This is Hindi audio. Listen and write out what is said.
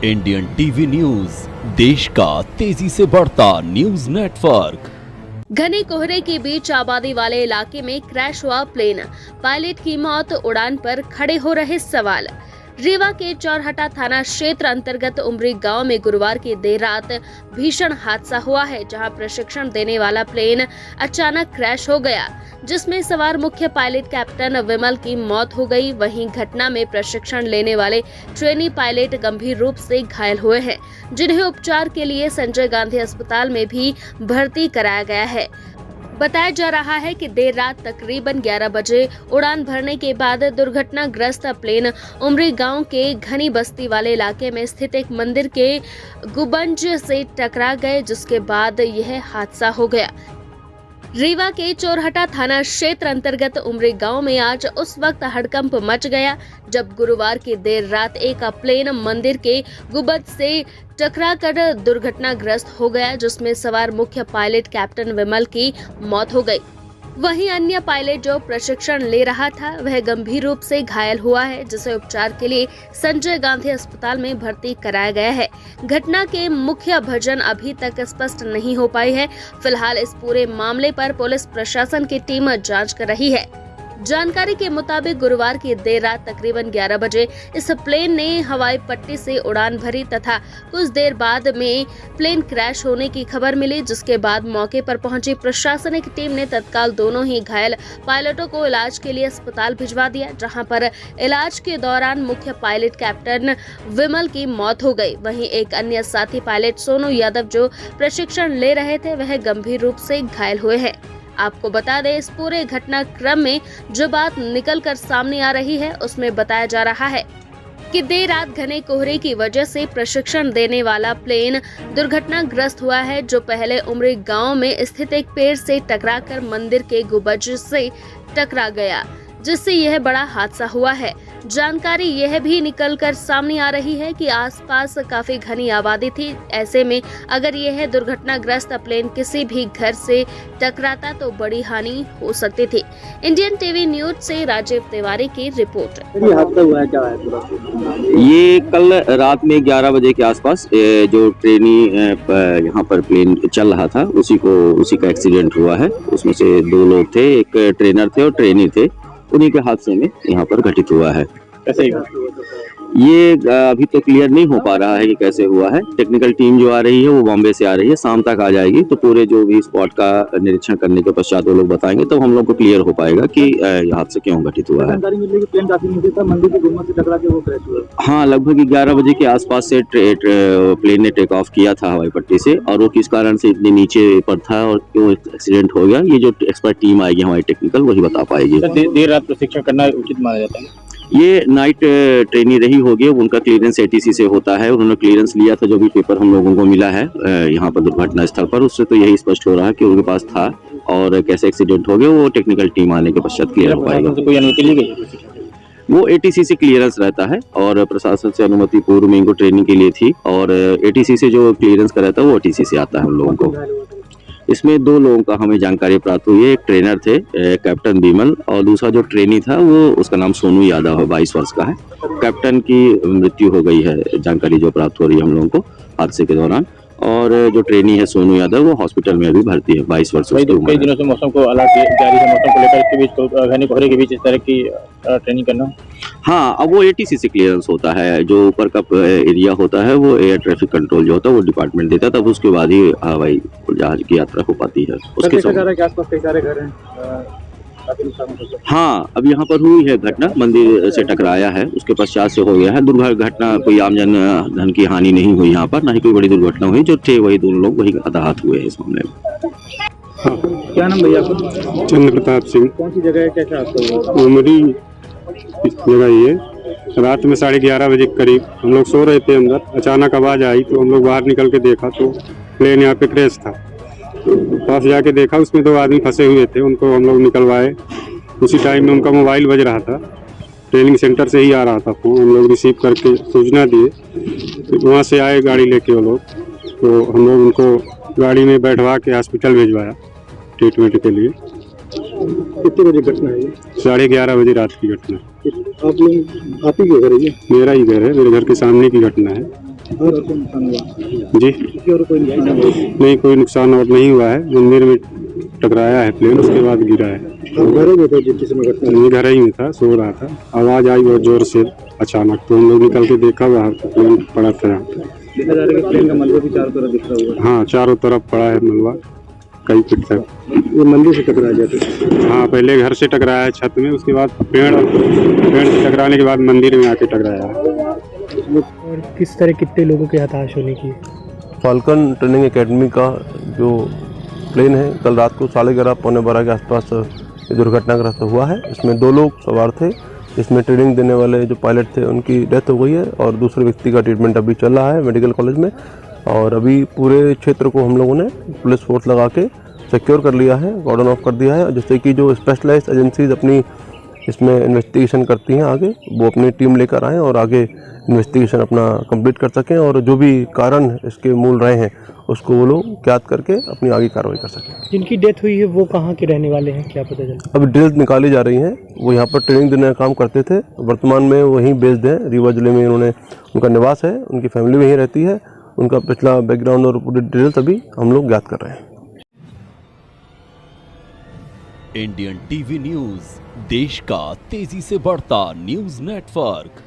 इंडियन टीवी न्यूज, देश का तेजी से बढ़ता न्यूज नेटवर्क। घने कोहरे के बीच आबादी वाले इलाके में क्रैश हुआ प्लेन, पायलट की मौत, उड़ान पर खड़े हो रहे सवाल। रीवा के चौरहटा थाना क्षेत्र अंतर्गत उमरी गांव में गुरुवार की देर रात भीषण हादसा हुआ है, जहां प्रशिक्षण देने वाला प्लेन अचानक क्रैश हो गया, जिसमें सवार मुख्य पायलट कैप्टन विमल की मौत हो गई। वहीं घटना में प्रशिक्षण लेने वाले ट्रेनी पायलट गंभीर रूप से घायल हुए हैं, जिन्हें उपचार के लिए संजय गांधी अस्पताल में भी भर्ती कराया गया है। बताया जा रहा है कि देर रात तकरीबन 11 बजे उड़ान भरने के बाद दुर्घटनाग्रस्त प्लेन उमरी गांव के घनी बस्ती वाले इलाके में स्थित एक मंदिर के गुंबज से टकरा गए, जिसके बाद यह हादसा हो गया। रीवा के चौरहटा थाना क्षेत्र अंतर्गत उमरी गांव में आज उस वक्त हड़कंप मच गया जब गुरुवार की देर रात एक प्लेन मंदिर के गुंबद से टकराकर दुर्घटनाग्रस्त हो गया, जिसमें सवार मुख्य पायलट कैप्टन विमल की मौत हो गई। वहीं अन्य पायलट जो प्रशिक्षण ले रहा था वह गंभीर रूप से घायल हुआ है, जिसे उपचार के लिए संजय गांधी अस्पताल में भर्ती कराया गया है। घटना के मुख्य भजन अभी तक स्पष्ट नहीं हो पाई है। फिलहाल इस पूरे मामले पर पुलिस प्रशासन की टीम जांच कर रही है। जानकारी के मुताबिक गुरुवार की देर रात तकरीबन 11 बजे इस प्लेन ने हवाई पट्टी से उड़ान भरी तथा कुछ देर बाद में प्लेन क्रैश होने की खबर मिली, जिसके बाद मौके पर पहुंची प्रशासनिक टीम ने तत्काल दोनों ही घायल पायलटों को इलाज के लिए अस्पताल भिजवा दिया, जहां पर इलाज के दौरान मुख्य पायलट कैप्टन विमल की मौत हो गई। वहीं एक अन्य साथी पायलट सोनू यादव जो प्रशिक्षण ले रहे थे वह गंभीर रूप से घायल हुए हैं। आपको बता दें, इस पूरे घटनाक्रम में जो बात निकल कर सामने आ रही है उसमें बताया जा रहा है कि देर रात घने कोहरे की वजह से प्रशिक्षण देने वाला प्लेन दुर्घटनाग्रस्त हुआ है, जो पहले उमरी गांव में स्थित एक पेड़ से टकराकर मंदिर के गुंबज से टकरा गया, जिससे यह बड़ा हादसा हुआ है। जानकारी यह भी निकलकर सामने आ रही है कि आसपास काफी घनी आबादी थी। ऐसे में अगर यह दुर्घटनाग्रस्त प्लेन किसी भी घर से टकराता तो बड़ी हानि हो सकती थी। इंडियन टीवी न्यूज से राजीव तिवारी की रिपोर्ट। ये हादसा हुआ है, क्या है पूरा? ये कल रात में 11 बजे के आसपास जो ट्रेनी यहाँ पर प्लेन चल रहा था उसी का एक्सीडेंट हुआ है। उसमें से 2 लोग थे, एक ट्रेनर थे और ट्रेनी थे। उन्हीं के हादसे में यहाँ पर घटित हुआ है। कैसे ये अभी तो क्लियर नहीं हो पा रहा है कि कैसे हुआ है। टेक्निकल टीम जो आ रही है वो बॉम्बे से आ रही है, शाम तक आ जाएगी तो पूरे जो भी स्पॉट का निरीक्षण करने के पश्चात वो लोग बताएंगे तो हम लोग को क्लियर हो पाएगा कि यह हादसा क्यों घटित हुआ है। जानकारी मिल रही है कि प्लेन काफी नीचे था, मंदिर के गुंबद से टकरा के वो क्रैश हुआ। हाँ, लगभग 11 बजे के आसपास से प्लेन ने टेक ऑफ किया था हवाई पट्टी से, और वो किस कारण से इतने नीचे पर था और क्यों एक्सीडेंट हो गया, ये जो एक्सपर्ट टीम आएगी हमारी टेक्निकल वही बता पाएगी। देर रात प्रशिक्षण करना उचित माना जाता है? ये नाइट ट्रेनी रही होगी, उनका क्लियरेंस एटीसी से होता है। उन्होंने क्लियरेंस लिया था, जो भी पेपर हम लोगों को मिला है यहाँ पर दुर्घटना स्थल पर, उससे तो यही स्पष्ट हो रहा है कि उनके पास था और कैसे एक्सीडेंट हो गया वो टेक्निकल टीम आने के पश्चात क्लियर हो पाएगा। कोई अनुमति ली गई? वो एटीसी से क्लियरेंस रहता है और प्रशासन से अनुमति पूर्व में इनको ट्रेनिंग के लिए थी, और एटीसी से जो क्लियरेंस का रहता है वो एटीसी से आता है हम लोगों को। इसमें 2 लोगों का हमें जानकारी प्राप्त हुई है। एक ट्रेनर थे कैप्टन विमल, और दूसरा जो ट्रेनी था वो उसका नाम सोनू यादव है, 22 वर्ष का है। कैप्टन की मृत्यु हो गई है, जानकारी जो प्राप्त हो रही है हम लोगों को हादसे के दौरान, और जो ट्रेनी है सोनू यादव वो हॉस्पिटल में अभी भर्ती है, 22 वर्ष कई दिनों से मौसम को अलर्ट जारी है, मौसम को लेकर इसके बीच घने कोहरे के बीच इस तरह की ट्रेनिंग करना। हाँ, अब वो एटीसी से क्लियरेंस होता है, जो ऊपर का एरिया होता है वो एयर ट्रैफिक कंट्रोल जो होता है वो डिपार्टमेंट देता है, तब उसके बाद ही हवाई जहाज की यात्रा हो पाती है। उसके सारे घर हैं, हाँ, अब यहाँ पर हुई है घटना, मंदिर से टकराया है, उसके पश्चात से हो गया है दुर्घटना। कोई आम धन की हानि नहीं हुई यहाँ पर, ना ही कोई बड़ी दुर्घटना हुई। जो थे वही 2 लोग वही हताहत हुए हैं इस मामले में। हाँ, क्या नाम भैया आपका? चंद्र प्रताप सिंह। कौन सी जगह है, कैसा हादसा हुआ? उमरी जगह ये रात में 11:30 बजे के करीब हम लोग सो रहे थे अंदर, अचानक आवाज़ आई तो हम लोग बाहर निकल के देखा तो प्लेन यहाँ पे क्रैश था। पास जाके देखा उसमें 2 आदमी फंसे हुए थे, उनको हम लोग निकलवाए। उसी टाइम में उनका मोबाइल बज रहा था, ट्रेनिंग सेंटर से ही आ रहा था फोन, हम लोग रिसीव करके सूचना दिए। तो वहाँ से आए गाड़ी लेके वो लोग, तो हम लोग उनको गाड़ी में बैठवा के हॉस्पिटल भिजवाया ट्रीटमेंट के लिए। कितने बजे घटना है? 11:30 बजे रात की घटना। आप ही के घर है? मेरा ही घर है, मेरे घर के सामने की घटना है। और कोई नुकसान हुआ? जी किसी और कोई नुकसान हुआ? नहीं, कोई नुकसान और नहीं हुआ है। मंदिर में टकराया है प्लेन, उसके बाद गिरा है। घर में थे जिस समय घटना मैं घर ही में था, सो रहा था, आवाज आई बहुत जोर से अचानक, तो हम लोग निकल के देखा बाहर तो प्लेन पड़ा था यहाँ पे। देखा जा रहा है कि प्लेन का मलबा भी चारों तरफ दिख रहा हुआ हाँ, चारों तरफ पड़ा है मलबा, कई फीट तक। है। ये मंदिर से टकरा गया था। हाँ, पहले घर से टकराया है छत में, उसके बाद पेड़ से टकराने के बाद मंदिर में आके टकराया है। और किस तरह कितने लोगों के हताश होने की? फाल्कन ट्रेनिंग एकेडमी का जो प्लेन है कल रात को 11:30 पौने 12 के आसपास ये दुर्घटनाग्रस्त हुआ है। इसमें 2 लोग सवार थे। इसमें ट्रेनिंग देने वाले जो पायलट थे उनकी डेथ हो गई है और दूसरे व्यक्ति का ट्रीटमेंट अभी चल रहा है मेडिकल कॉलेज में। और अभी पूरे क्षेत्र को हम लोगों ने पुलिस फोर्स लगा के सिक्योर कर लिया है, कॉर्डन ऑफ कर दिया है, जिससे कि जो स्पेशलाइज्ड एजेंसीज अपनी इसमें इन्वेस्टिगेशन करती हैं आगे, वो अपनी टीम लेकर आएँ और आगे इन्वेस्टिगेशन अपना कंप्लीट कर सकें और जो भी कारण इसके मूल रहे हैं उसको वो लोग ज्ञात करके अपनी आगे कार्रवाई कर सकें। जिनकी डेथ हुई है वो कहाँ के रहने वाले हैं, क्या पता चला? अभी डिटेल्स निकाली जा रही हैं। वो यहाँ पर ट्रेनिंग देने का काम करते थे, वर्तमान में वहीं बेस्ड हैं, रीवा जिले में उन्होंने उनका निवास है, उनकी फैमिली वहीं रहती है। उनका पिछला बैकग्राउंड और पूरी डिटेल्स अभी हम लोग ज्ञात कर रहे हैं। इंडियन टीवी न्यूज, देश का तेजी से बढ़ता न्यूज नेटवर्क।